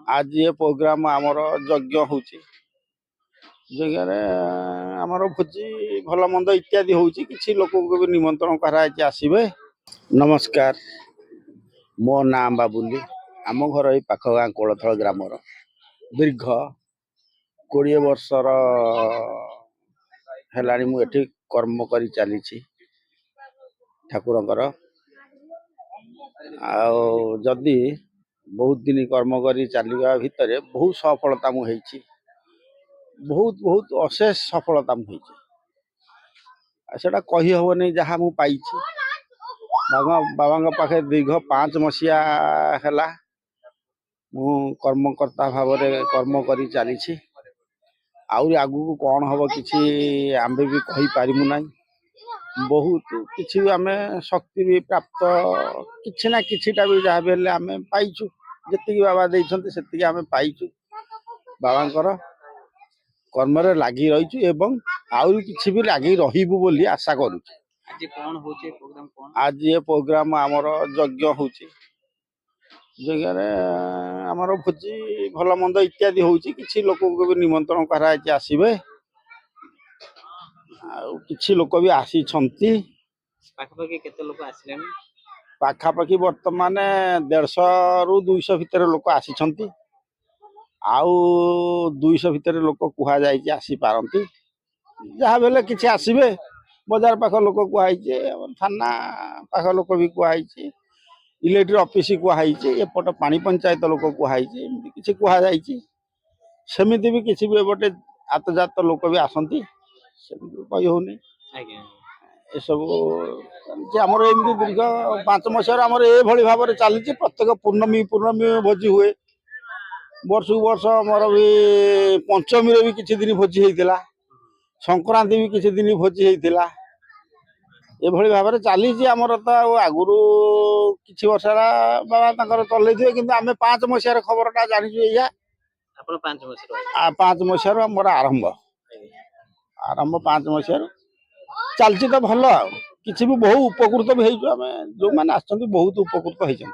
आज ये प्रोग्राम आमर यज्ञ होची जगह आमर भोजी भल मंद इत्यादि होची किसी लोक को भी निमंत्रण कराई आसबे। नमस्कार, मो नाम बाबुली। आम घर ये पाख गाँ कोलथल ग्राम दीर्घ 20 वर्षर है मुझे कर्म कर चली ठाकुरंकर आदि बहुत दिन कर्म कर चलवा भितर बहुत सफलता मुझे बहुत बहुत अशेष सफलता मुझे कही हेनी जहाँ मु पाई बाबा पाखे दीर्घ 5 मसीहा है मु कर्मकर्ता भाव कर्म कर चली आगू कौन हम कि आम भी कही पारिमु ना बहुत किसी आम शक्ति भी प्राप्त किसी ना किसीटा भी जहाँ भी आम पाइचु जी बाबा देते से आम पाइचु बाबांकर कर्म लगी रही एवं आउरी किसी भी लगी रहीबु बोली आशा करूँ। आज ये प्रोग्राम आमर यज्ञ होची जगह आमर भोजी भल मंद इत्यादि होची किसी लोक को भी निमंत्रण कराई आसबे। किसी लोक भी आसी पाखापाखि वर्तमान 150 रु 200 भितर लोक आसी आउ 200 भितर लोक कह जाए आसी पारती जहाँ बेले किसी आसबे बजार पाख लोक कहुई थाना पाख लोक भी कहुई इलेक्ट्रिक ऑफिस कहुई एपट पानी पंचायत लोक कहुई किसी कहुई सेमती भी किसी भी एपटे आतजात लोक भी आसती कही होनी ये सब आमर एमती दीर्घ 5 मसीह आमर ये भाव में चली प्रत्येक पूर्णमी भोजी हुए वर्ष वर्ष आमर भी पंचमी भी किसी दिन भोजी होता संक्रांति भी किसी दिन भोजी होता ये भाव में चली आमर तो आगुरी किसी वर्ष बाबा चलते कि आम 5 मसीहार खबरटा जाचु या 5 मसीह मोर आरंभ 5 मसीह चलती तो भल किसी भी बहुत उपकृत भी जो मैंने बहुत उपकृत होती।